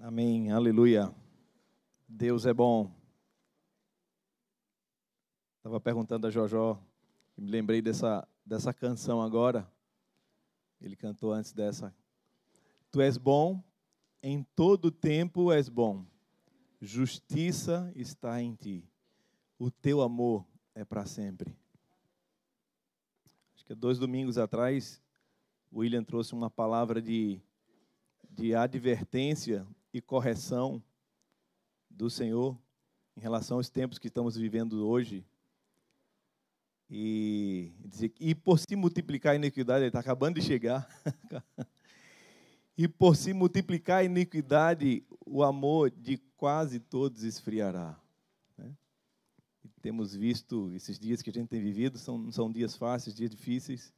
Amém, aleluia. Deus é bom. Estava perguntando a Jojó, e me lembrei dessa canção agora. Ele cantou antes dessa. Tu és bom, em todo tempo és bom. Justiça está em ti. O teu amor é para sempre. Acho que 2 domingos atrás, o William trouxe uma palavra de advertência e correção do Senhor em relação aos tempos que estamos vivendo hoje. E por se multiplicar a iniquidade, ele está acabando de chegar. E por se multiplicar a iniquidade, o amor de quase todos esfriará. Né? E temos visto esses dias que a gente tem vivido, não são dias fáceis, dias difíceis.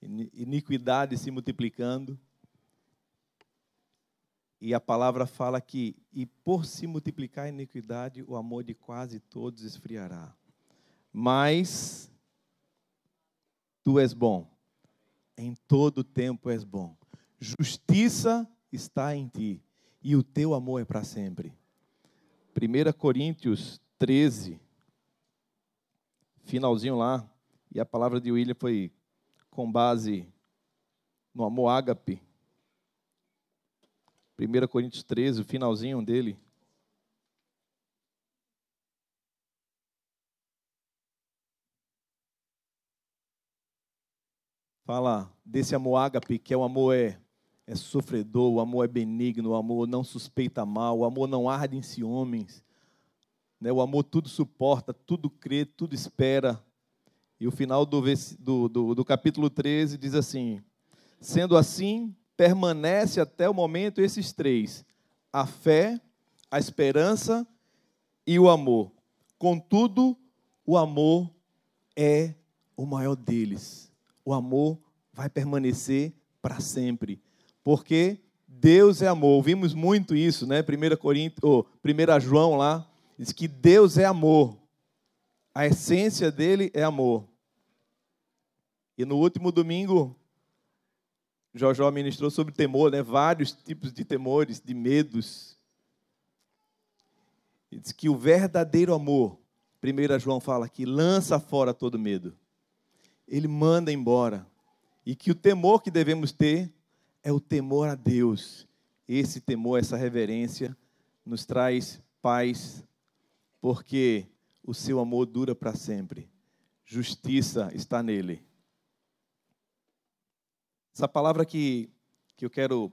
Iniquidade se multiplicando. E a palavra fala que, e por se multiplicar a iniquidade, o amor de quase todos esfriará. Mas tu és bom, em todo tempo és bom. Justiça está em ti, e o teu amor é para sempre. 1 Coríntios 13, finalzinho lá, e a palavra de William foi com base no amor ágape. 1 Coríntios 13, o finalzinho dele. Fala desse amor ágape, que é o amor é sofredor, o amor é benigno, o amor não suspeita mal, o amor não arde em ciúmes. Né? O amor tudo suporta, tudo crê, tudo espera. E o final do capítulo 13 diz assim: sendo assim, permanece até o momento esses 3, a fé, a esperança e o amor. Contudo, o amor é o maior deles. O amor vai permanecer para sempre, porque Deus é amor. Ouvimos muito isso, né? 1 João lá, diz que Deus é amor. A essência dele é amor. E no último domingo, Jojó ministrou sobre temor, né? Vários tipos de temores, de medos. Ele diz que o verdadeiro amor, 1 João fala aqui, lança fora todo medo. Ele manda embora. E que o temor que devemos ter é o temor a Deus. Esse temor, essa reverência, nos traz paz, porque o seu amor dura para sempre. Justiça está nele. Essa palavra que eu quero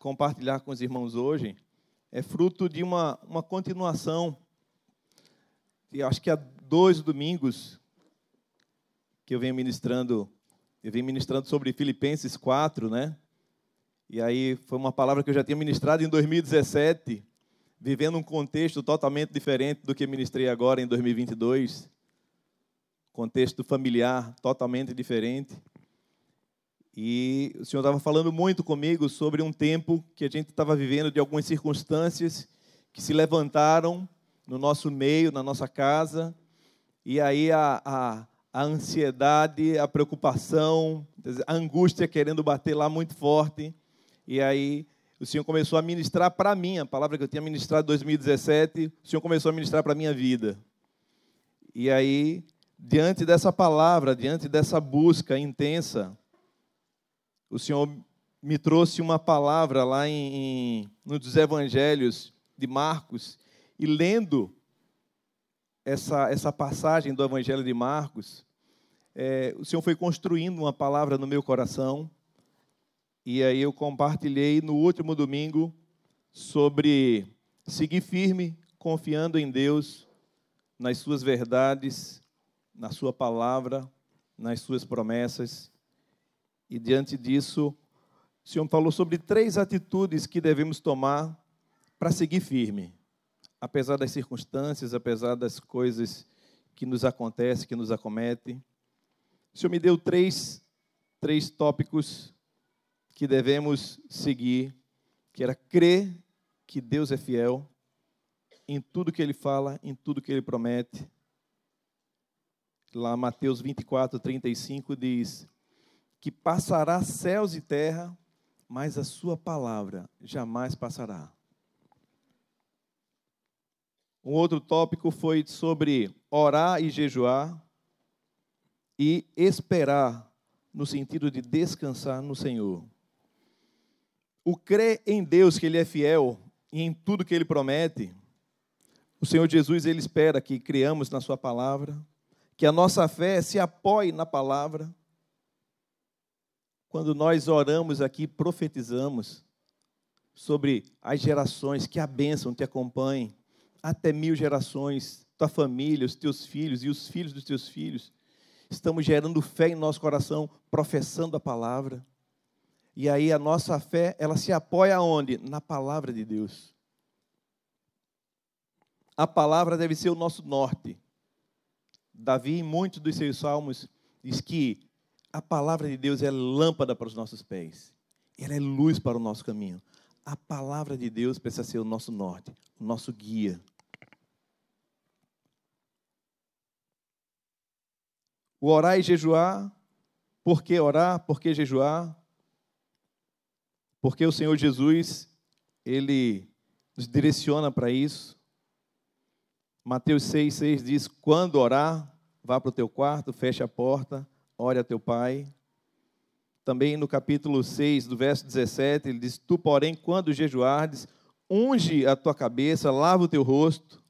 compartilhar com os irmãos hoje é fruto de uma continuação. E acho que há 2 domingos que eu venho ministrando sobre Filipenses 4, né? E aí foi uma palavra que eu já tinha ministrado em 2017, vivendo um contexto totalmente diferente do que ministrei agora em 2022. Contexto familiar totalmente diferente. E o Senhor estava falando muito comigo sobre um tempo que a gente estava vivendo, de algumas circunstâncias que se levantaram no nosso meio, na nossa casa. E aí a ansiedade, a preocupação, a angústia querendo bater lá muito forte. E aí o Senhor começou a ministrar para mim, a palavra que eu tinha ministrado em 2017, o Senhor começou a ministrar para a minha vida. E aí, diante dessa palavra, diante dessa busca intensa, o Senhor me trouxe uma palavra lá nos Evangelhos de Marcos, e lendo essa passagem do Evangelho de Marcos, o Senhor foi construindo uma palavra no meu coração, e aí eu compartilhei no último domingo sobre seguir firme, confiando em Deus, nas suas verdades, na sua palavra, nas suas promessas. E diante disso, o Senhor falou sobre 3 atitudes que devemos tomar para seguir firme, apesar das circunstâncias, apesar das coisas que nos acontecem, que nos acometem. O Senhor me deu 3 tópicos que devemos seguir, que era crer que Deus é fiel em tudo que Ele fala, em tudo que Ele promete. Lá Mateus 24, 35 diz que passará céus e terra, mas a sua palavra jamais passará. Um outro tópico foi sobre orar e jejuar e esperar, no sentido de descansar no Senhor. O crer em Deus, que Ele é fiel e em tudo que Ele promete, o Senhor Jesus, Ele espera que criamos na sua palavra, que a nossa fé se apoie na palavra. Quando nós oramos aqui, profetizamos sobre as gerações, que a bênção te acompanhe, até 1000 gerações, tua família, os teus filhos e os filhos dos teus filhos. Estamos gerando fé em nosso coração, professando a palavra. E aí a nossa fé, ela se apoia aonde? Na palavra de Deus. A palavra deve ser o nosso norte. Davi, em muitos dos seus salmos, diz que a palavra de Deus é lâmpada para os nossos pés. Ela é luz para o nosso caminho. A palavra de Deus precisa ser o nosso norte, o nosso guia. O orar e jejuar. Por que orar? Por que jejuar? Porque o Senhor Jesus, Ele nos direciona para isso. Mateus 6,6 diz, quando orar, vá para o teu quarto, feche a porta, ore a teu pai. Também no capítulo 6, do verso 17, ele diz, tu, porém, quando jejuardes, unge a tua cabeça, lava o teu rosto.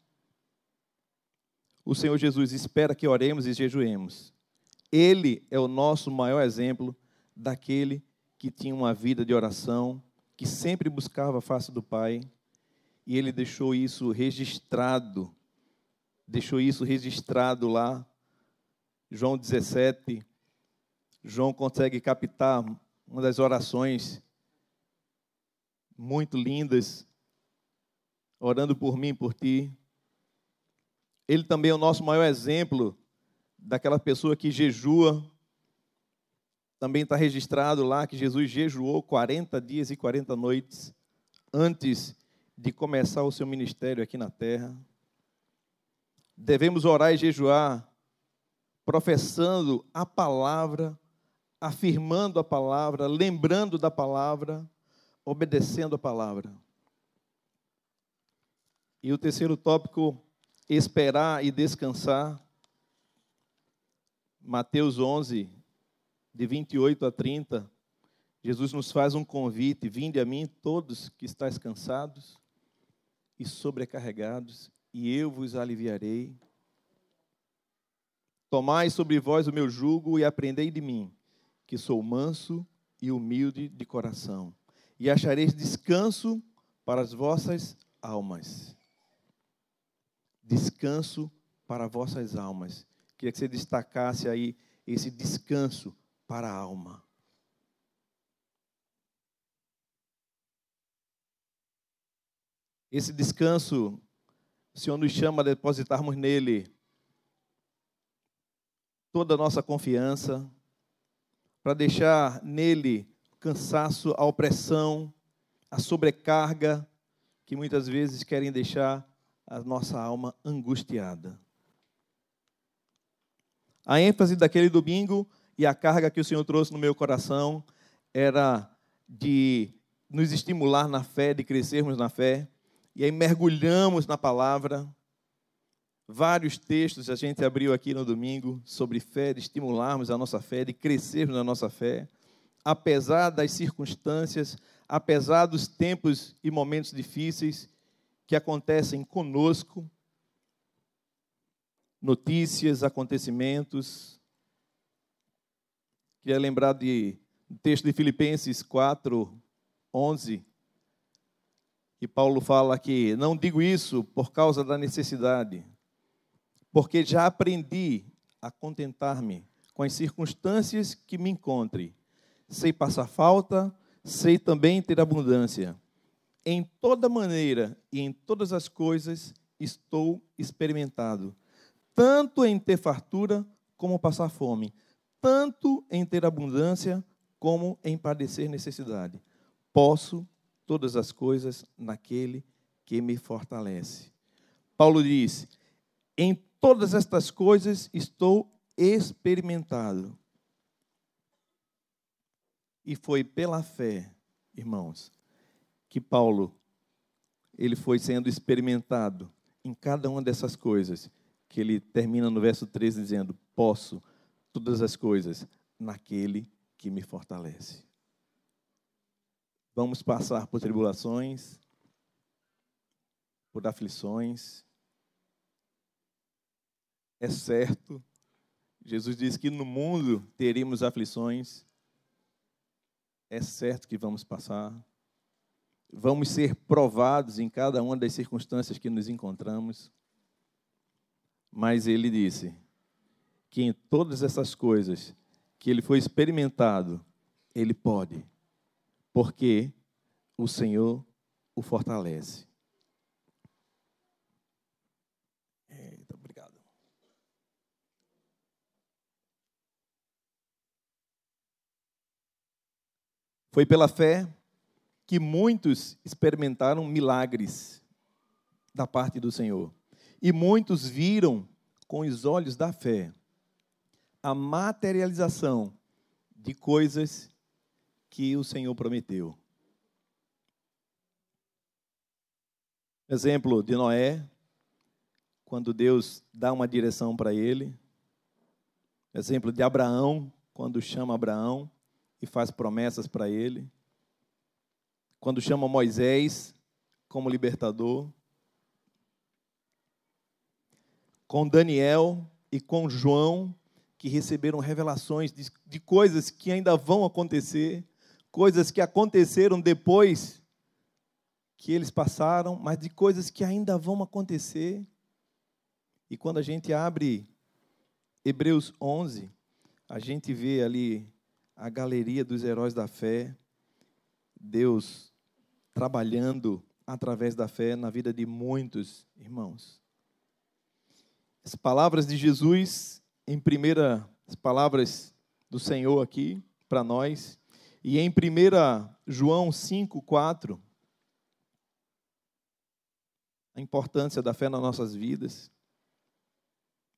O Senhor Jesus espera que oremos e jejuemos. Ele é o nosso maior exemplo daquele que tinha uma vida de oração, que sempre buscava a face do Pai, e ele deixou isso registrado lá, João 17, João consegue captar uma das orações muito lindas, orando por mim e por ti. Ele também é o nosso maior exemplo daquela pessoa que jejua. Também está registrado lá que Jesus jejuou 40 dias e 40 noites antes de começar o seu ministério aqui na terra. Devemos orar e jejuar, professando a palavra, afirmando a palavra, lembrando da palavra, obedecendo a palavra. E o terceiro tópico, esperar e descansar. Mateus 11, de 28 a 30, Jesus nos faz um convite, vinde a mim todos que estáis cansados e sobrecarregados, e eu vos aliviarei. Tomai sobre vós o meu jugo e aprendei de mim, que sou manso e humilde de coração, e achareis descanso para as vossas almas. Descanso para vossas almas. Queria que você destacasse aí esse descanso para a alma. Esse descanso, o Senhor nos chama a depositarmos nele toda a nossa confiança, para deixar nele o cansaço, a opressão, a sobrecarga, que muitas vezes querem deixar a nossa alma angustiada. A ênfase daquele domingo e a carga que o Senhor trouxe no meu coração era de nos estimular na fé, de crescermos na fé. E aí mergulhamos na palavra. Vários textos a gente abriu aqui no domingo sobre fé, de estimularmos a nossa fé, de crescermos na nossa fé. Apesar das circunstâncias, apesar dos tempos e momentos difíceis que acontecem conosco, notícias, acontecimentos. Queria lembrar do texto de Filipenses 4:11, e Paulo fala que não digo isso por causa da necessidade, porque já aprendi a contentar-me com as circunstâncias que me encontre. Sei passar falta, sei também ter abundância. Em toda maneira e em todas as coisas estou experimentado, tanto em ter fartura como passar fome, tanto em ter abundância como em padecer necessidade. Posso todas as coisas naquele que me fortalece. Paulo diz, em todas estas coisas estou experimentado. E foi pela fé, irmãos, que Paulo, ele foi sendo experimentado em cada uma dessas coisas, que ele termina no verso 13 dizendo: posso todas as coisas naquele que me fortalece. Vamos passar por tribulações, por aflições. É certo, Jesus disse que no mundo teríamos aflições. É certo que vamos passar. Vamos ser provados em cada uma das circunstâncias que nos encontramos. Mas ele disse que em todas essas coisas que ele foi experimentado, ele pode, porque o Senhor o fortalece. Eita, obrigado. Foi pela fé que muitos experimentaram milagres da parte do Senhor. E muitos viram com os olhos da fé a materialização de coisas que o Senhor prometeu. Exemplo de Noé, quando Deus dá uma direção para ele. Exemplo de Abraão, quando chama Abraão e faz promessas para ele. Quando chama Moisés como libertador. Com Daniel e com João, que receberam revelações de coisas que ainda vão acontecer, coisas que aconteceram depois que eles passaram, mas de coisas que ainda vão acontecer. E quando a gente abre Hebreus 11, a gente vê ali a galeria dos heróis da fé, Deus trabalhando através da fé na vida de muitos irmãos. As palavras de Jesus, as palavras do Senhor aqui para nós, e em 1 João 5,4, a importância da fé nas nossas vidas,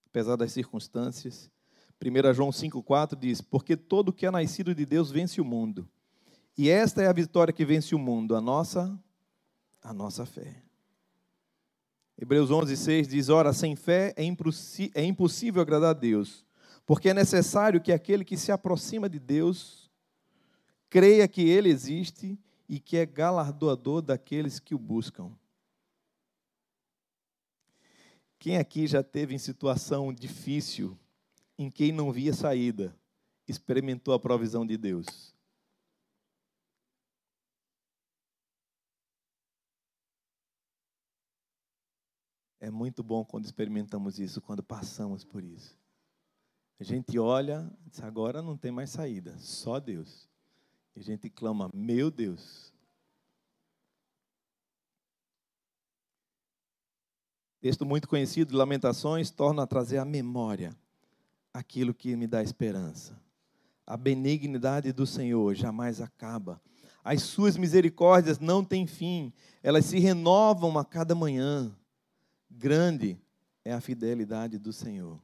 apesar das circunstâncias. 1 João 5,4 diz: porque todo que é nascido de Deus vence o mundo. E esta é a vitória que vence o mundo, a nossa fé. Hebreus 11,6 diz: ora, sem fé é impossível agradar a Deus, porque é necessário que aquele que se aproxima de Deus creia que Ele existe e que é galardoador daqueles que o buscam. Quem aqui já teve em situação difícil, em quem não via saída, experimentou a provisão de Deus? É muito bom quando experimentamos isso, quando passamos por isso. A gente olha, diz, agora não tem mais saída, só Deus. E a gente clama, meu Deus. Texto muito conhecido de Lamentações torna a trazer à memória aquilo que me dá esperança. A benignidade do Senhor jamais acaba. As suas misericórdias não têm fim. Elas se renovam a cada manhã. Grande é a fidelidade do Senhor.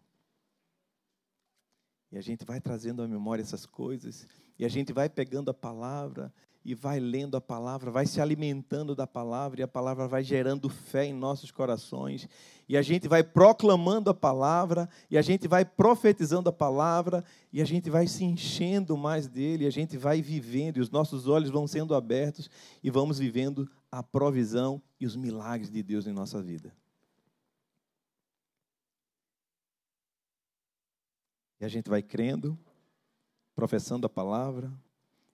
E a gente vai trazendo à memória essas coisas, e a gente vai pegando a palavra, e vai lendo a palavra, vai se alimentando da palavra, e a palavra vai gerando fé em nossos corações, e a gente vai proclamando a palavra, e a gente vai profetizando a palavra, e a gente vai se enchendo mais dele, e a gente vai vivendo, e os nossos olhos vão sendo abertos, e vamos vivendo a provisão e os milagres de Deus em nossa vida. E a gente vai crendo, professando a palavra,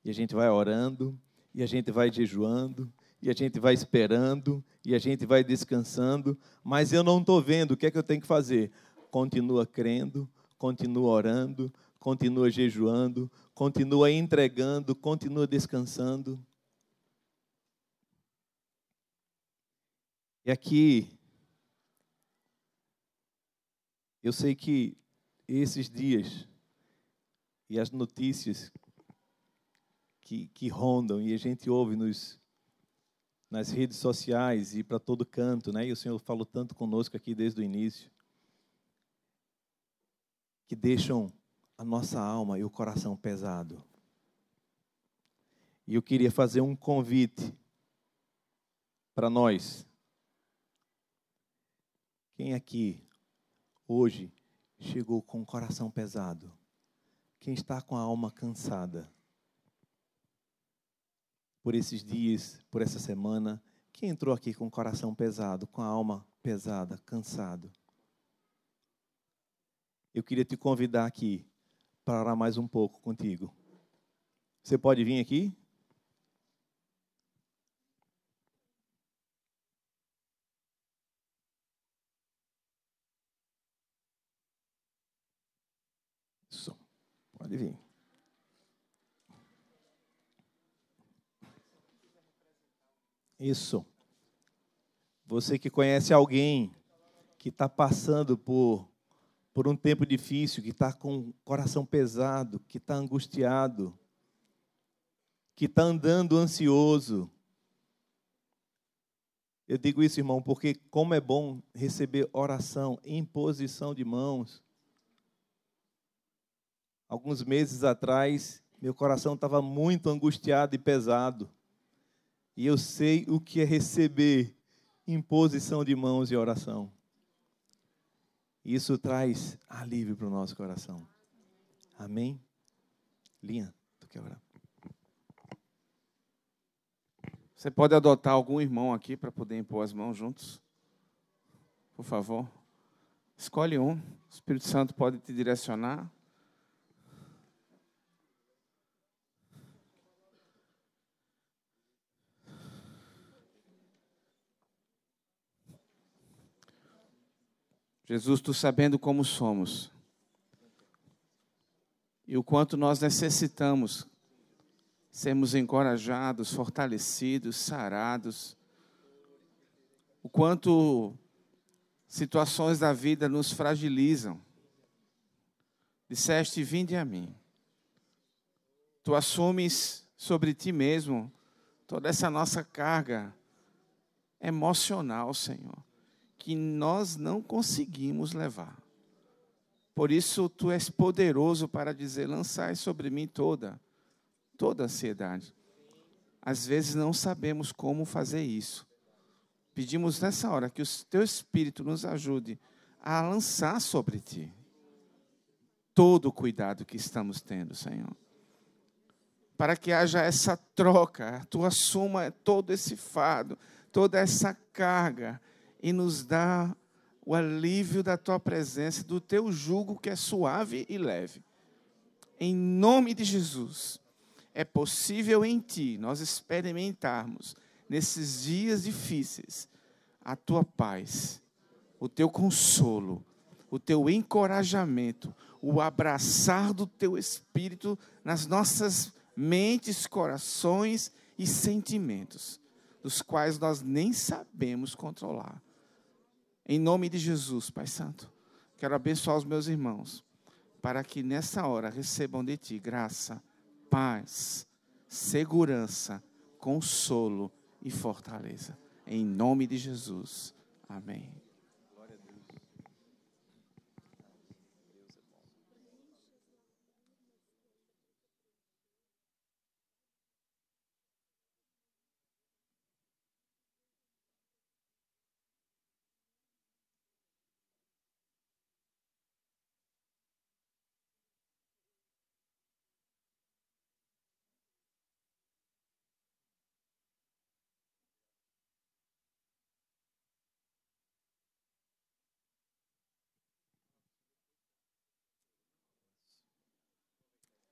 e a gente vai orando, e a gente vai jejuando, e a gente vai esperando, e a gente vai descansando, mas eu não estou vendo, o que é que eu tenho que fazer? Continua crendo, continua orando, continua jejuando, continua entregando, continua descansando. E aqui, eu sei que esses dias e as notícias que rondam e a gente ouve nas redes sociais e para todo canto, né? E o Senhor falou tanto conosco aqui desde o início, que deixam a nossa alma e o coração pesado. E eu queria fazer um convite para nós. Quem aqui hoje chegou com o coração pesado? Quem está com a alma cansada? Por esses dias, por essa semana, quem entrou aqui com o coração pesado, com a alma pesada, cansado? Eu queria te convidar aqui para orar mais um pouco contigo. Você pode vir aqui? Isso. Pode vir. Isso. Você que conhece alguém que está passando por um tempo difícil, que está com o coração pesado, que está angustiado, que está andando ansioso. Eu digo isso, irmão, porque como é bom receber oração, imposição de mãos. Alguns meses atrás, meu coração estava muito angustiado e pesado. E eu sei o que é receber imposição de mãos e oração. Isso traz alívio para o nosso coração. Amém? Linha, tu quer orar? Você pode adotar algum irmão aqui para poder impor as mãos juntos? Por favor. Escolhe um. O Espírito Santo pode te direcionar. Jesus, tu sabendo como somos e o quanto nós necessitamos sermos encorajados, fortalecidos, sarados, o quanto situações da vida nos fragilizam. Disseste, vinde a mim. Tu assumes sobre ti mesmo toda essa nossa carga emocional, Senhor, que nós não conseguimos levar. Por isso, tu és poderoso para dizer, lançai sobre mim toda a ansiedade. Às vezes não sabemos como fazer isso. Pedimos nessa hora que o teu Espírito nos ajude a lançar sobre ti todo o cuidado que estamos tendo, Senhor. Para que haja essa troca, tu assuma todo esse fardo, toda essa carga, e nos dá o alívio da tua presença, do teu jugo que é suave e leve. Em nome de Jesus, é possível em ti nós experimentarmos, nesses dias difíceis, a tua paz, o teu consolo, o teu encorajamento, o abraçar do teu Espírito nas nossas mentes, corações e sentimentos, dos quais nós nem sabemos controlar. Em nome de Jesus, Pai Santo, quero abençoar os meus irmãos, para que nessa hora recebam de ti graça, paz, segurança, consolo e fortaleza. Em nome de Jesus. Amém. Glória a Deus.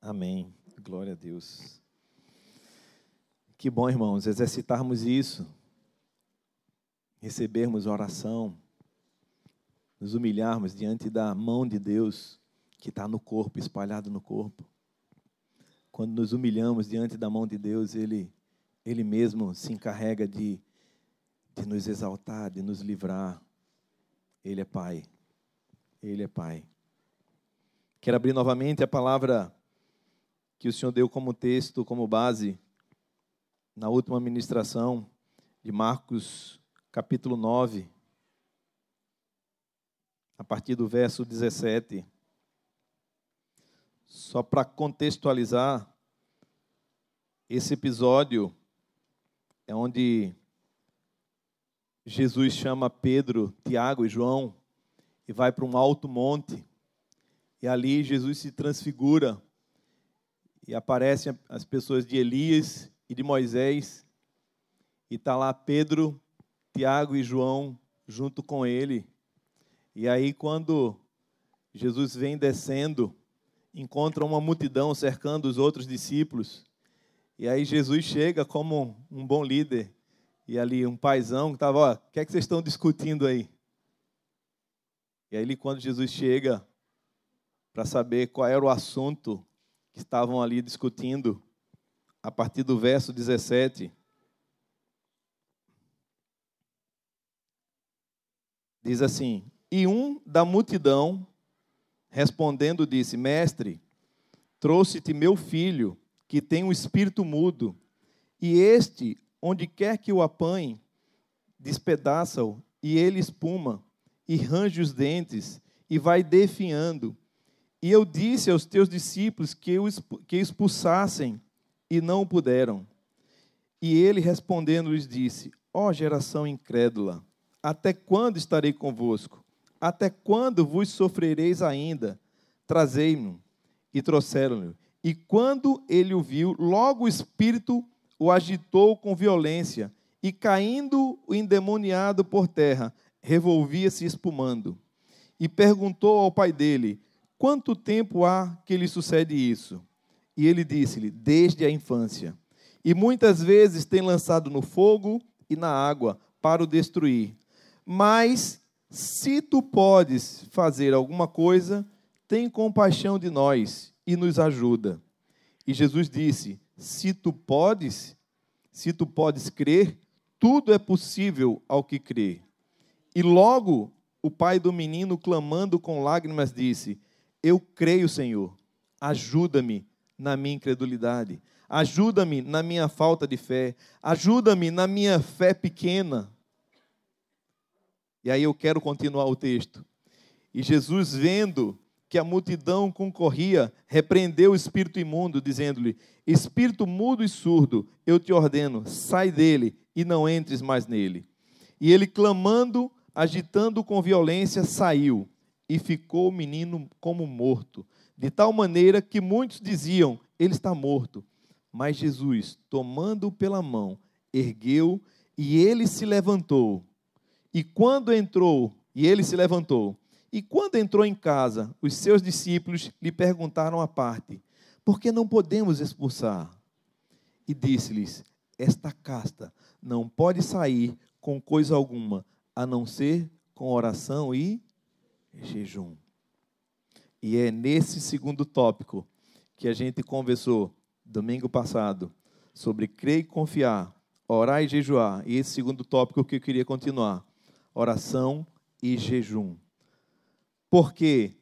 Amém. Glória a Deus. Que bom, irmãos, exercitarmos isso, recebermos oração, nos humilharmos diante da mão de Deus que está no corpo, espalhado no corpo. Quando nos humilhamos diante da mão de Deus, Ele mesmo se encarrega de nos exaltar, de nos livrar. Ele é Pai. Ele é Pai. Quero abrir novamente a palavra que o Senhor deu como texto, como base, na última ministração de Marcos, capítulo 9, a partir do verso 17. Só para contextualizar, esse episódio é onde Jesus chama Pedro, Tiago e João e vai para um alto monte. E ali Jesus se transfigura e aparecem as pessoas de Elias e de Moisés. E está lá Pedro, Tiago e João junto com ele. E aí, quando Jesus vem descendo, encontra uma multidão cercando os outros discípulos. E aí Jesus chega como um bom líder. E ali um paizão que estava, o que é que vocês estão discutindo aí? E aí, quando Jesus chega para saber qual era o assunto que estavam ali discutindo, a partir do verso 17, diz assim: e um da multidão, respondendo, disse: Mestre, trouxe-te meu filho, que tem um espírito mudo, e este, onde quer que o apanhe, despedaça-o, e ele espuma, e range os dentes, e vai definhando. E eu disse aos teus discípulos que expulsassem, e não o puderam. E ele, respondendo, lhes disse: ó geração incrédula, até quando estarei convosco? Até quando vos sofrereis ainda? Trazei-mo. E trouxeram-lhe. E quando ele o viu, logo o espírito o agitou com violência, e caindo o endemoniado por terra, revolvia-se espumando. E perguntou ao pai dele: quanto tempo há que lhe sucede isso? E ele disse-lhe: desde a infância. E muitas vezes tem lançado no fogo e na água para o destruir. Mas, se tu podes fazer alguma coisa, tem compaixão de nós e nos ajuda. E Jesus disse: se tu podes crer, tudo é possível ao que crê. E logo o pai do menino, clamando com lágrimas, disse: eu creio, Senhor, ajuda-me na minha incredulidade, ajuda-me na minha falta de fé, ajuda-me na minha fé pequena. E aí eu quero continuar o texto. E Jesus, vendo que a multidão concorria, repreendeu o espírito imundo, dizendo-lhe: espírito mudo e surdo, eu te ordeno, sai dele e não entres mais nele. E ele, clamando, agitando com violência, saiu, e ficou o menino como morto, de tal maneira que muitos diziam: ele está morto. Mas Jesus, tomando-o pela mão, ergueu, e ele se levantou. E quando entrou em casa, os seus discípulos lhe perguntaram à parte: por que não podemos expulsar? E disse-lhes: esta casta não pode sair com coisa alguma, a não ser com oração e jejum. E é nesse segundo tópico que a gente conversou domingo passado, sobre crer e confiar, orar e jejuar. E esse segundo tópico que eu queria continuar: oração e jejum. Por que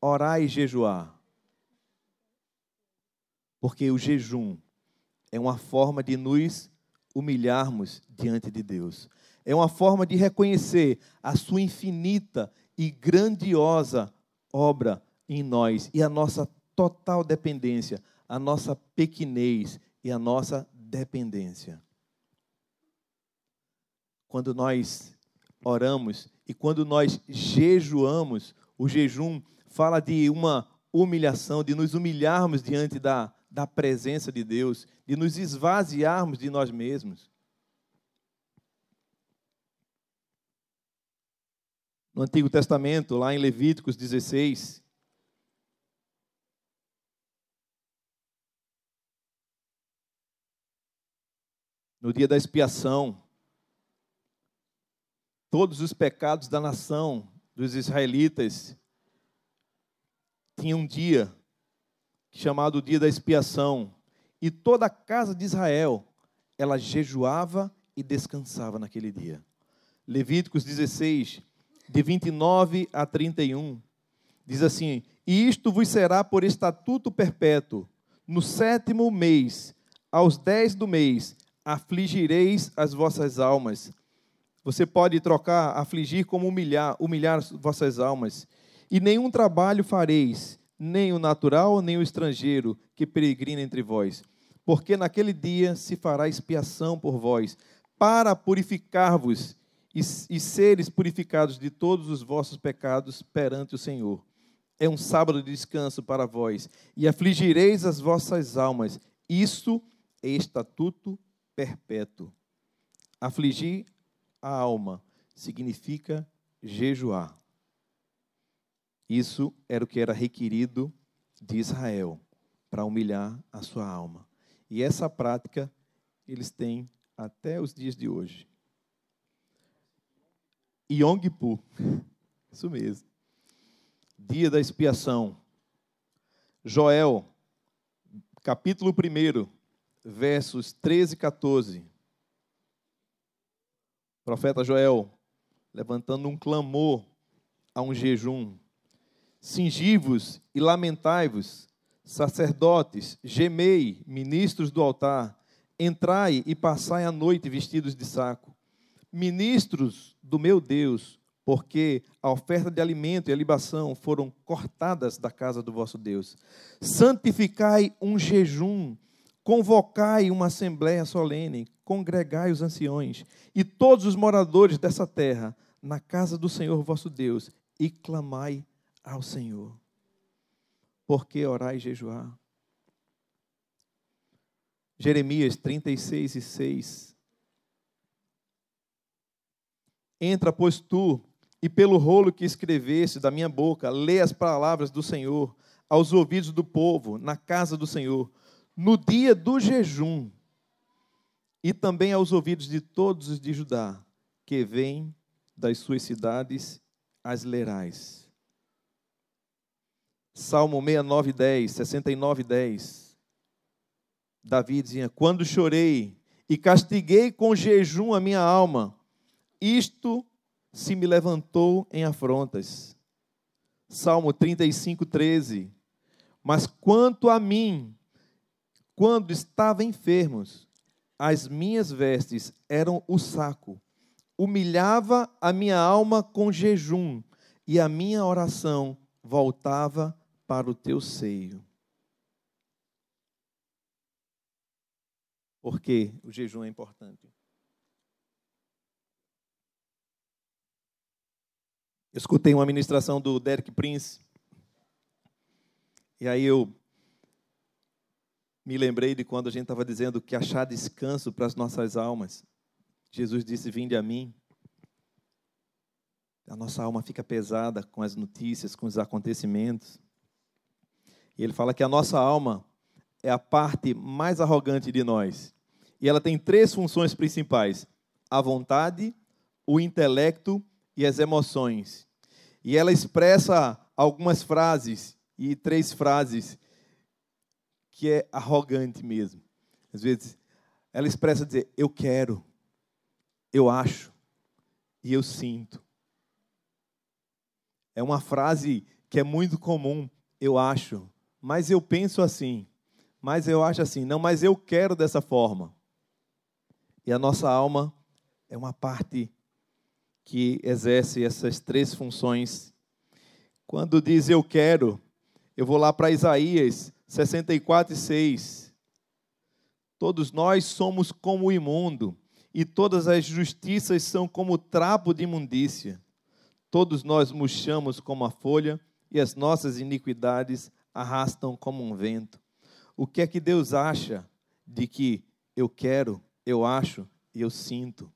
orar e jejuar? Porque o jejum é uma forma de nos humilharmos diante de Deus. É uma forma de reconhecer a sua infinita e grandiosa obra em nós e a nossa total dependência, a nossa pequenez e a nossa dependência. Quando nós oramos e quando nós jejuamos, o jejum fala de uma humilhação, de nos humilharmos diante da presença de Deus, de nos esvaziarmos de nós mesmos. No Antigo Testamento, lá em Levíticos 16, no dia da expiação, todos os pecados da nação, dos israelitas, tinham um dia chamado dia da expiação, e toda a casa de Israel, ela jejuava e descansava naquele dia. Levíticos 16, de 29 a 31, diz assim: e isto vos será por estatuto perpétuo, no 7º mês, aos 10 do mês, afligireis as vossas almas. Você pode trocar afligir como humilhar as vossas almas. E nenhum trabalho fareis, nem o natural, nem o estrangeiro, que peregrina entre vós. Porque naquele dia se fará expiação por vós, para purificar-vos, e seres purificados de todos os vossos pecados perante o Senhor. É um sábado de descanso para vós, e afligireis as vossas almas. Isto é estatuto perpétuo. Afligir a alma significa jejuar. Isso era o que era requerido de Israel, para humilhar a sua alma. E essa prática eles têm até os dias de hoje. Yom Kippur, isso mesmo. Dia da expiação. Joel, capítulo 1, versos 13 e 14. O profeta Joel, levantando um clamor a um jejum. Cingi-vos e lamentai-vos, sacerdotes, gemei, ministros do altar, entrai e passai a noite vestidos de saco. Ministros do meu Deus, porque a oferta de alimento e a libação foram cortadas da casa do vosso Deus. Santificai um jejum, convocai uma assembléia solene, congregai os anciões e todos os moradores dessa terra na casa do Senhor vosso Deus e clamai ao Senhor. Por que orar e jejuar? Jeremias 36:6. Entra, pois, tu, e pelo rolo que escreveste da minha boca, lê as palavras do Senhor aos ouvidos do povo, na casa do Senhor, no dia do jejum, e também aos ouvidos de todos os de Judá, que vêm das suas cidades, as lerás. Salmo 69:10, 69:10. Davi dizia: quando chorei e castiguei com jejum a minha alma, isto se me levantou em afrontas. Salmo 35:13. Mas quanto a mim, quando estava enfermos, as minhas vestes eram o saco, humilhava a minha alma com jejum, e a minha oração voltava para o teu seio. Por que o jejum é importante? Eu escutei uma ministração do Derek Prince, e aí eu me lembrei de quando a gente estava dizendo que achar descanso para as nossas almas. Jesus disse: vinde a mim. A nossa alma fica pesada com as notícias, com os acontecimentos. E ele fala que a nossa alma é a parte mais arrogante de nós. E ela tem 3 funções principais: a vontade, o intelecto e as emoções. E ela expressa algumas frases, e 3 frases, que é arrogante mesmo. Às vezes, ela expressa dizer: eu quero, eu acho e eu sinto. É uma frase que é muito comum: eu acho, mas eu penso assim, mas eu acho assim, não, mas eu quero dessa forma. E a nossa alma é uma parte que exerce essas 3 funções. Quando diz eu quero, eu vou lá para Isaías 64:6. Todos nós somos como o imundo, e todas as justiças são como trapo de imundícia. Todos nós murchamos como a folha, e as nossas iniquidades arrastam como um vento. O que é que Deus acha de que eu quero, eu acho e eu sinto?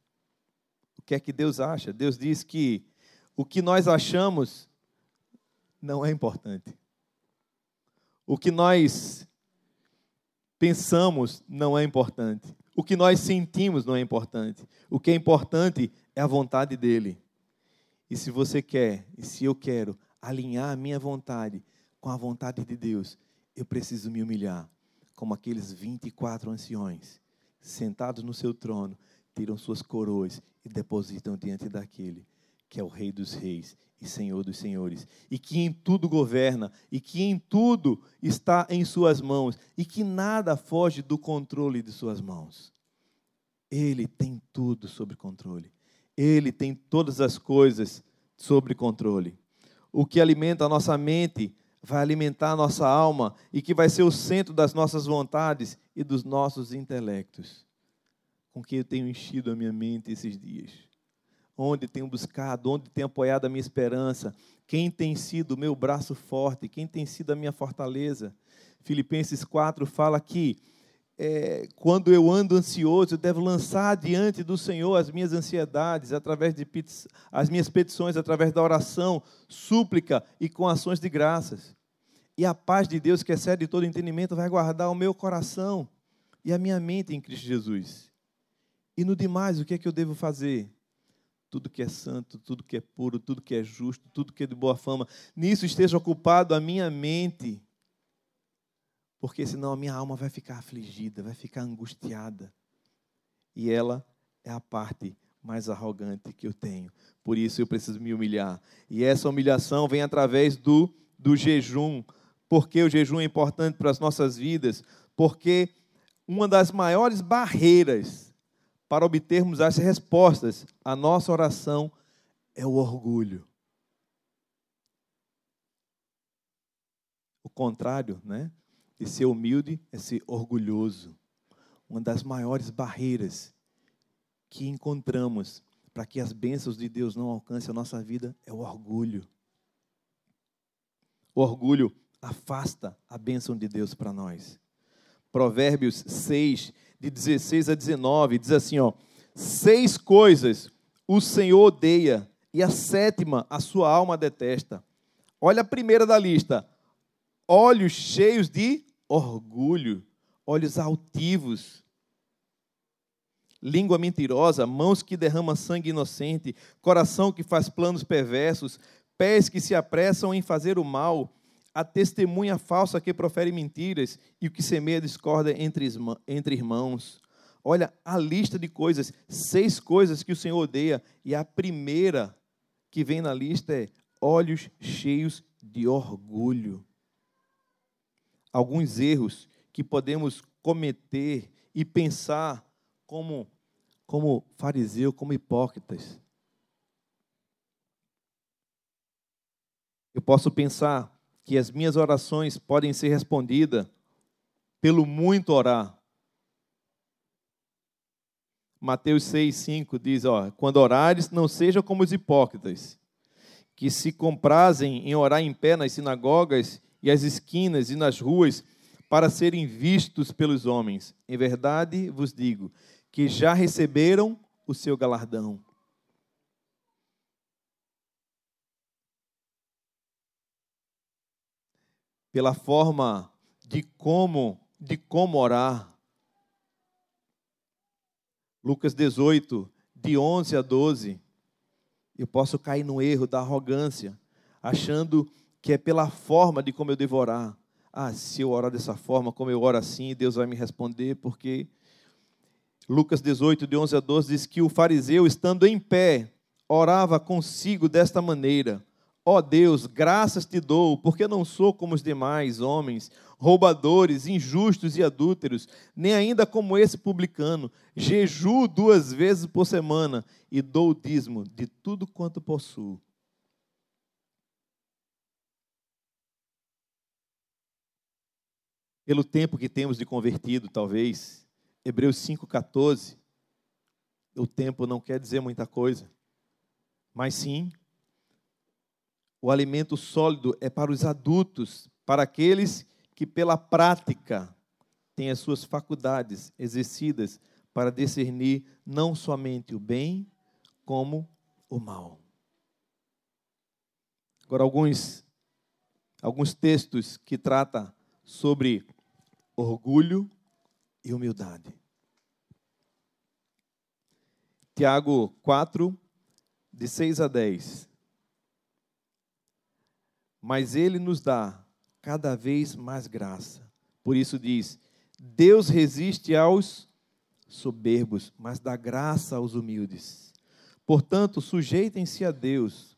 O que é que Deus acha? Deus diz que o que nós achamos não é importante. O que nós pensamos não é importante. O que nós sentimos não é importante. O que é importante é a vontade dele. E se você quer, e se eu quero alinhar a minha vontade com a vontade de Deus, eu preciso me humilhar, como aqueles 24 anciões, sentados no seu trono, tiram suas coroas e depositam diante daquele que é o Rei dos Reis e Senhor dos Senhores, e que em tudo governa, e que em tudo está em suas mãos, e que nada foge do controle de suas mãos. Ele tem tudo sob controle. Ele tem todas as coisas sob controle. O que alimenta a nossa mente vai alimentar a nossa alma, e que vai ser o centro das nossas vontades e dos nossos intelectos. Com que eu tenho enchido a minha mente esses dias? onde tenho buscado, onde tenho apoiado a minha esperança, quem tem sido o meu braço forte, quem tem sido a minha fortaleza. Filipenses 4 fala que quando eu ando ansioso, eu devo lançar diante do Senhor as minhas ansiedades, as minhas petições, através da oração, súplica e com ações de graças. E a paz de Deus, que excede todo entendimento, vai guardar o meu coração e a minha mente em Cristo Jesus. E no demais, o que é que eu devo fazer? Tudo que é santo, tudo que é puro, tudo que é justo, tudo que é de boa fama, nisso esteja ocupado a minha mente, porque senão a minha alma vai ficar afligida, vai ficar angustiada. E ela é a parte mais arrogante que eu tenho. Por isso eu preciso me humilhar. E essa humilhação vem através do jejum. Por que o jejum é importante para as nossas vidas? Porque uma das maiores barreiras para obtermos as respostas à nossa oração é o orgulho. O contrário, né? De ser humilde é ser orgulhoso. Uma das maiores barreiras que encontramos para que as bênçãos de Deus não alcancem a nossa vida é o orgulho. O orgulho afasta a bênção de Deus para nós. Provérbios 6, de 16 a 19, diz assim, 6 coisas o Senhor odeia, e a 7ª a sua alma detesta. Olha a primeira da lista: olhos cheios de orgulho, olhos altivos, língua mentirosa, mãos que derramam sangue inocente, coração que faz planos perversos, pés que se apressam em fazer o mal, a testemunha falsa que profere mentiras e o que semeia discórdia entre irmãos. Olha a lista de coisas, 6 coisas que o Senhor odeia, e a primeira que vem na lista é olhos cheios de orgulho. Alguns erros que podemos cometer e pensar como fariseu, como hipócritas. Eu posso pensar que as minhas orações podem ser respondidas pelo muito orar. Mateus 6,5 diz, quando orares, não seja como os hipócritas, que se comprazem em orar em pé nas sinagogas e às esquinas e nas ruas, para serem vistos pelos homens. Em verdade vos digo, que já receberam o seu galardão. Pela forma de como orar. Lucas 18, de 11 a 12. Eu posso cair no erro da arrogância, achando que é pela forma de como eu devo orar. Se eu orar dessa forma, como eu oro assim, Deus vai me responder, porque Lucas 18, de 11 a 12, diz que o fariseu, estando em pé, orava consigo desta maneira: ó Deus, graças te dou, porque não sou como os demais homens, roubadores, injustos e adúlteros, nem ainda como esse publicano. Jejuo 2 vezes por semana e dou o dízimo de tudo quanto possuo. Pelo tempo que temos de convertido, talvez, Hebreus 5,14, o tempo não quer dizer muita coisa, mas sim, o alimento sólido é para os adultos, para aqueles que pela prática têm as suas faculdades exercidas para discernir não somente o bem, como o mal. Agora, alguns textos que tratam sobre orgulho e humildade. Tiago 4, de 6 a 10. Mas Ele nos dá cada vez mais graça. Por isso diz, Deus resiste aos soberbos, mas dá graça aos humildes. Portanto, sujeitem-se a Deus,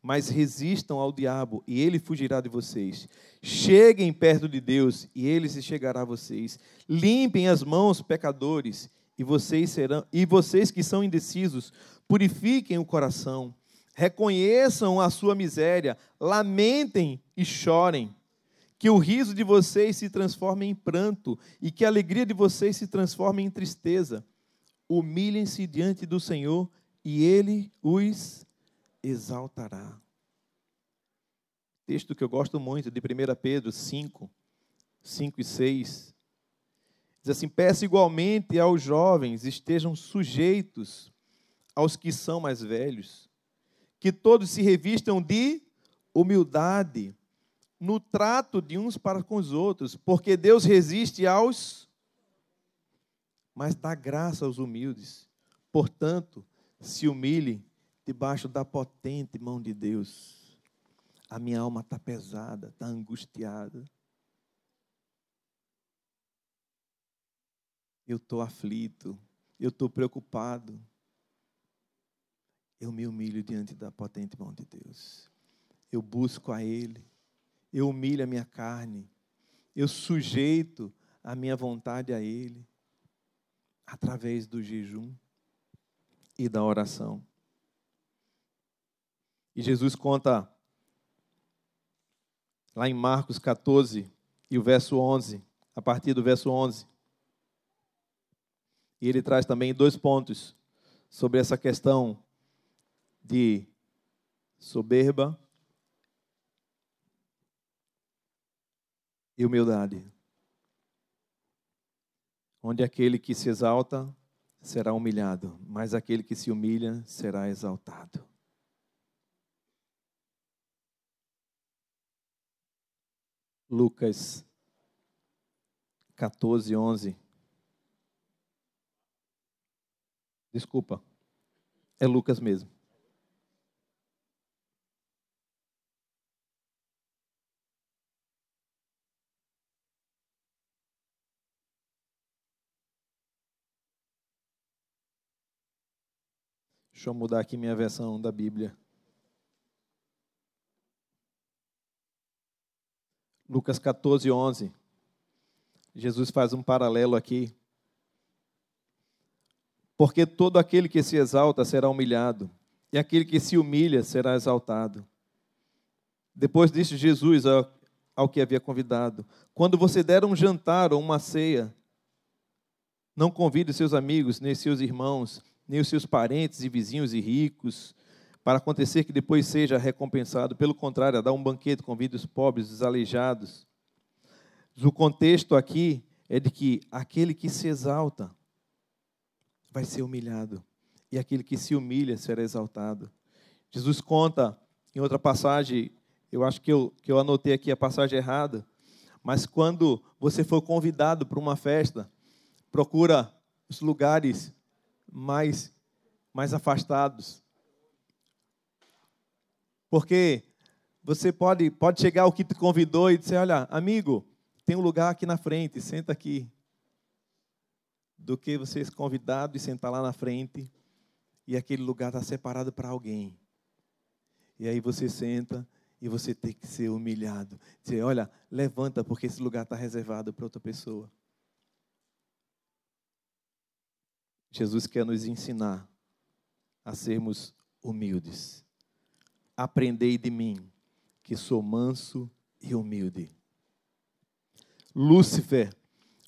mas resistam ao diabo, e ele fugirá de vocês. Cheguem perto de Deus, e ele se chegará a vocês. Limpem as mãos, pecadores, e vocês que são indecisos, purifiquem o coração. Reconheçam a sua miséria, lamentem e chorem. Que o riso de vocês se transforme em pranto, e que a alegria de vocês se transforme em tristeza. Humilhem-se diante do Senhor, e ele os exaltará. Texto que eu gosto muito, de 1 Pedro 5, 5 e 6. Diz assim: peço igualmente aos jovens, estejam sujeitos aos que são mais velhos, que todos se revistam de humildade, no trato de uns para com os outros, porque Deus resiste aos, mas dá graça aos humildes. Portanto, se humilhe debaixo da potente mão de Deus. A minha alma está pesada, está angustiada. Eu estou aflito, eu estou preocupado. Eu me humilho diante da potente mão de Deus. Eu busco a Ele. Eu humilho a minha carne. Eu sujeito a minha vontade a Ele. Através do jejum e da oração. E Jesus conta lá em Marcos 14 e o verso 11, a partir do verso 11. E ele traz também 2 pontos sobre essa questão de soberba e humildade. Onde aquele que se exalta será humilhado, mas aquele que se humilha será exaltado. Lucas 14, 11. Desculpa, é Lucas mesmo. Deixa eu mudar aqui minha versão da Bíblia. Lucas 14, 11. Jesus faz um paralelo aqui. Porque todo aquele que se exalta será humilhado, e aquele que se humilha será exaltado. Depois disse Jesus ao que havia convidado: quando você der um jantar ou uma ceia, não convide seus amigos, nem seus irmãos, nem os seus parentes e vizinhos e ricos, para acontecer que depois seja recompensado. Pelo contrário, dá um banquete, convide os pobres, os aleijados. O contexto aqui é de que aquele que se exalta vai ser humilhado, e aquele que se humilha será exaltado. Jesus conta em outra passagem, eu acho que eu anotei aqui a passagem errada, mas quando você for convidado para uma festa, procura os lugares mais afastados. Porque você pode chegar ao que te convidou e dizer: olha, amigo, tem um lugar aqui na frente, senta aqui. Do que você ser convidado e sentar lá na frente e aquele lugar está separado para alguém. E aí você senta e você tem que ser humilhado. Dizer: olha, levanta, porque esse lugar está reservado para outra pessoa. Jesus quer nos ensinar a sermos humildes. Aprendei de mim, que sou manso e humilde. Lúcifer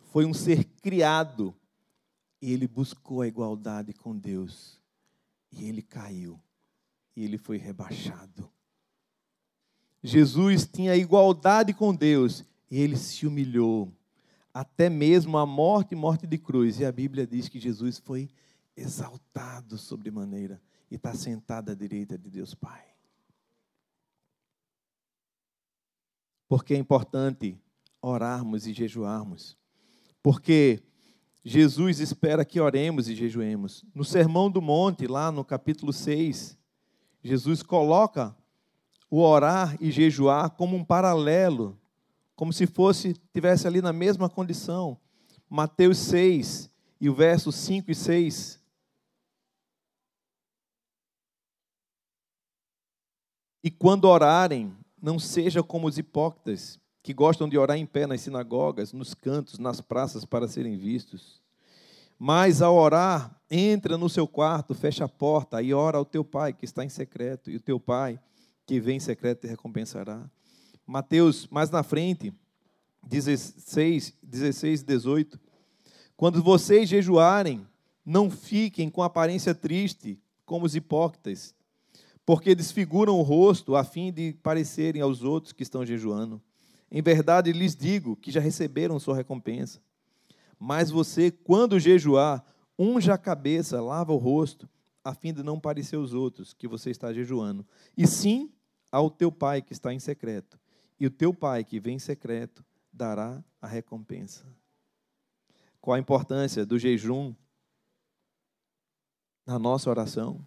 foi um ser criado e ele buscou a igualdade com Deus. E ele caiu. E ele foi rebaixado. Jesus tinha igualdade com Deus e ele se humilhou. Até mesmo a morte e morte de cruz. E a Bíblia diz que Jesus foi exaltado sobremaneira e está sentado à direita de Deus Pai. Porque é importante orarmos e jejuarmos. Porque Jesus espera que oremos e jejuemos. No Sermão do Monte, lá no capítulo 6, Jesus coloca o orar e jejuar como um paralelo, como se tivesse ali na mesma condição. Mateus 6, e o verso 5 e 6. E quando orarem, não seja como os hipócritas, que gostam de orar em pé nas sinagogas, nos cantos, nas praças, para serem vistos. Mas, ao orar, entra no seu quarto, fecha a porta e ora ao teu Pai, que está em secreto, e o teu Pai, que vem em secreto, te recompensará. Mateus, mais na frente, 16 e 18. Quando vocês jejuarem, não fiquem com aparência triste, como os hipócritas, porque desfiguram o rosto a fim de parecerem aos outros que estão jejuando. Em verdade, lhes digo que já receberam sua recompensa. Mas você, quando jejuar, unja a cabeça, lava o rosto, a fim de não parecer aos outros que você está jejuando, e sim ao teu Pai que está em secreto. E o teu Pai que vem em secreto dará a recompensa. Qual a importância do jejum na nossa oração?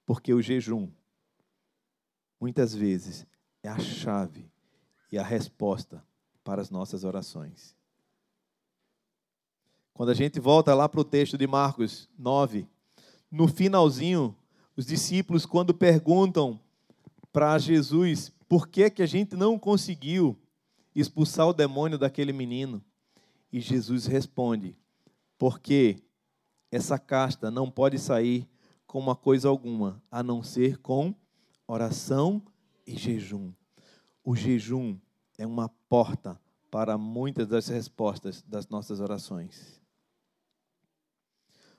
Porque o jejum, muitas vezes, é a chave e a resposta para as nossas orações. Quando a gente volta lá para o texto de Marcos 9, no finalzinho, os discípulos, quando perguntam para Jesus por que a gente não conseguiu expulsar o demônio daquele menino, e Jesus responde: porque essa casta não pode sair com uma coisa alguma, a não ser com oração e jejum. O jejum é uma porta para muitas das respostas das nossas orações.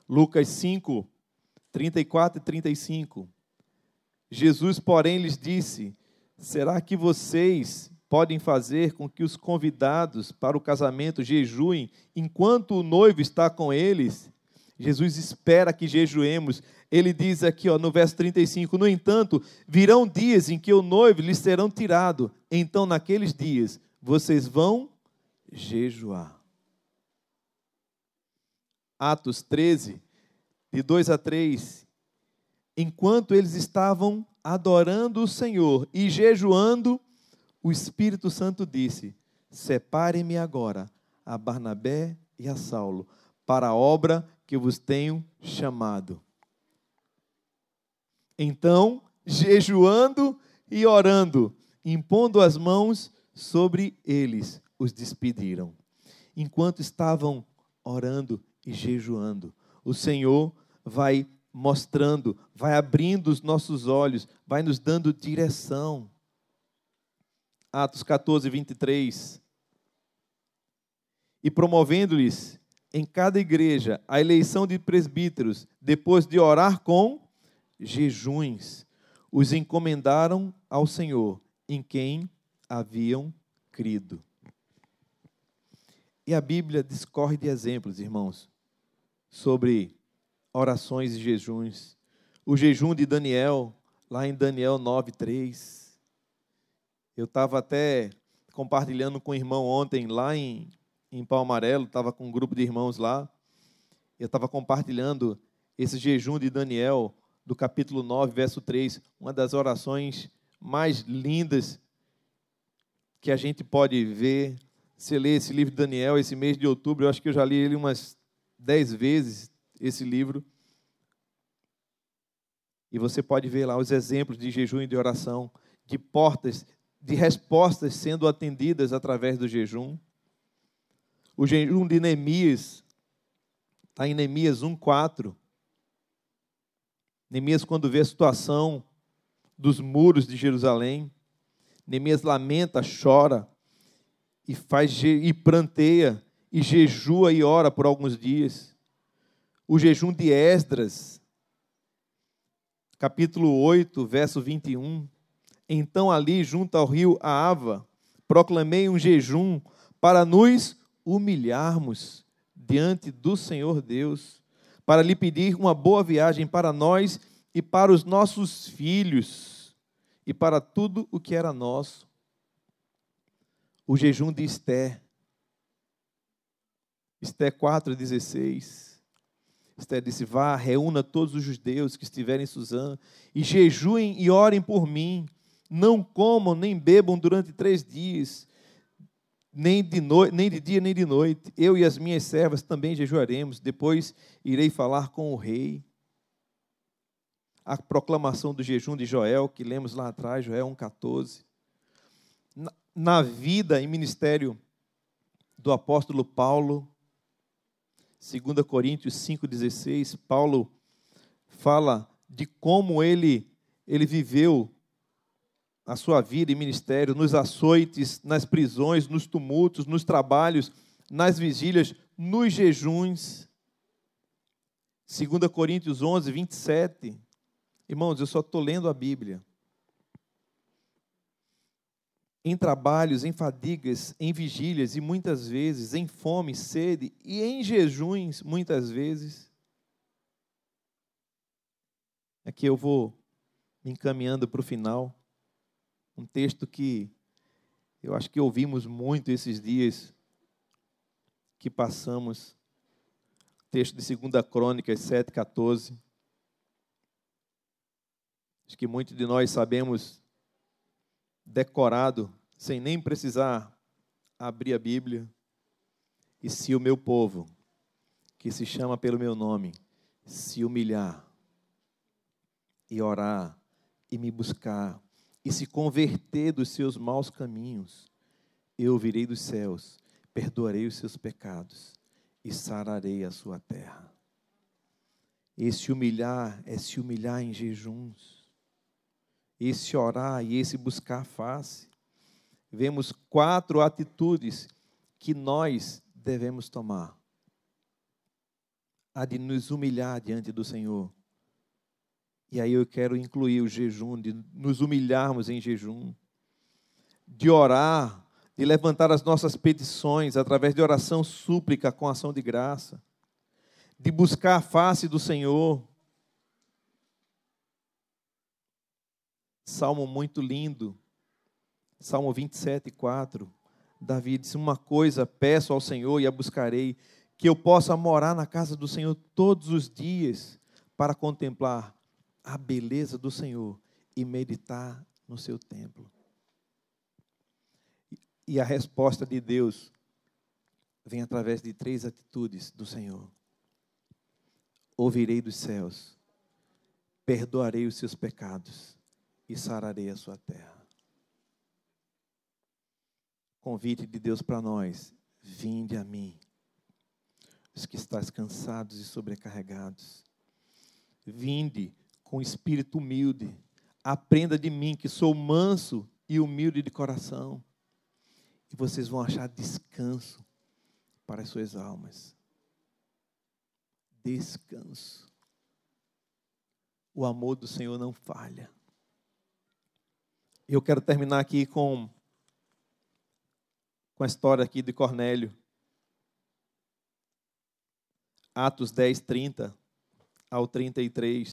Lucas 5, 34 e 35. Jesus, porém, lhes disse: será que vocês podem fazer com que os convidados para o casamento jejuem enquanto o noivo está com eles? Jesus espera que jejuemos. Ele diz aqui, no verso 35, no entanto, virão dias em que o noivo lhes serão tirado. Então, naqueles dias, vocês vão jejuar. Atos 13, de 2 a 3. Enquanto eles estavam adorando o Senhor e jejuando, o Espírito Santo disse: separem-me agora a Barnabé e a Saulo para a obra que vos tenho chamado. Então, jejuando e orando, impondo as mãos sobre eles, os despediram. Enquanto estavam orando e jejuando, o Senhor vai mostrando, vai abrindo os nossos olhos, vai nos dando direção. Atos 14, 23. E promovendo-lhes em cada igreja a eleição de presbíteros, depois de orar com jejuns, os encomendaram ao Senhor, em quem haviam crido. E a Bíblia discorre de exemplos, irmãos, sobre orações e jejuns. O jejum de Daniel, lá em Daniel 9, 3. Eu estava até compartilhando com o irmão ontem, lá em Pau Amarelo, estava com um grupo de irmãos lá. Eu estava compartilhando esse jejum de Daniel, do capítulo 9, verso 3, uma das orações mais lindas que a gente pode ver. Se ler esse livro de Daniel, esse mês de outubro, eu acho que eu já li ele umas 10 vezes, esse livro. E você pode ver lá os exemplos de jejum e de oração, de portas, de respostas sendo atendidas através do jejum. O jejum de Neemias, está em Neemias 1:4. Neemias, quando vê a situação dos muros de Jerusalém, Neemias lamenta, chora, e pranteia, e jejua e ora por alguns dias. O jejum de Esdras, capítulo 8, verso 21. Então ali, junto ao rio Ahava, proclamei um jejum para nos humilharmos diante do Senhor Deus, para lhe pedir uma boa viagem para nós e para os nossos filhos, e para tudo o que era nosso. O jejum de Esther, Esther 4,16. Esther disse: vá, reúna todos os judeus que estiverem em Suzã, e jejuem e orem por mim. Não comam nem bebam durante 3 dias, nem de dia nem de noite. Eu e as minhas servas também jejuaremos. Depois irei falar com o rei. A proclamação do jejum de Joel, que lemos lá atrás, Joel 1,14. Na vida e ministério do apóstolo Paulo, 2 Coríntios 5,16, Paulo fala de como ele viveu a sua vida e ministério nos açoites, nas prisões, nos tumultos, nos trabalhos, nas vigílias, nos jejuns. 2 Coríntios 11, 27. Irmãos, eu só estou lendo a Bíblia. Em trabalhos, em fadigas, em vigílias e muitas vezes, em fome, sede e em jejuns, muitas vezes. Aqui eu vou me encaminhando para o final. Um texto que eu acho que ouvimos muito esses dias que passamos. Texto de 2 Crônicas 7,14. Acho que muitos de nós sabemos decorado, sem nem precisar abrir a Bíblia. E se o meu povo, que se chama pelo meu nome, se humilhar e orar e me buscar e se converter dos seus maus caminhos, eu virei dos céus, perdoarei os seus pecados e sararei a sua terra. Esse humilhar é se humilhar em jejuns. Esse orar e esse buscar a face. Vemos 4 atitudes que nós devemos tomar. A de nos humilhar diante do Senhor. E aí eu quero incluir o jejum, de nos humilharmos em jejum. De orar, de levantar as nossas petições através de oração, súplica com ação de graça. De buscar a face do Senhor. Salmo muito lindo, Salmo 27, 4. Davi disse: uma coisa peço ao Senhor e a buscarei, que eu possa morar na casa do Senhor todos os dias, para contemplar a beleza do Senhor e meditar no seu templo. E a resposta de Deus vem através de 3 atitudes do Senhor. Ouvirei dos céus, perdoarei os seus pecados e sararei a sua terra. Convite de Deus para nós: vinde a mim, os que estáis cansados e sobrecarregados. Vinde com espírito humilde, aprenda de mim, que sou manso e humilde de coração, e vocês vão achar descanso para as suas almas. Descanso. O amor do Senhor não falha. Eu quero terminar aqui com a história aqui de Cornélio. Atos 10, 30 ao 33.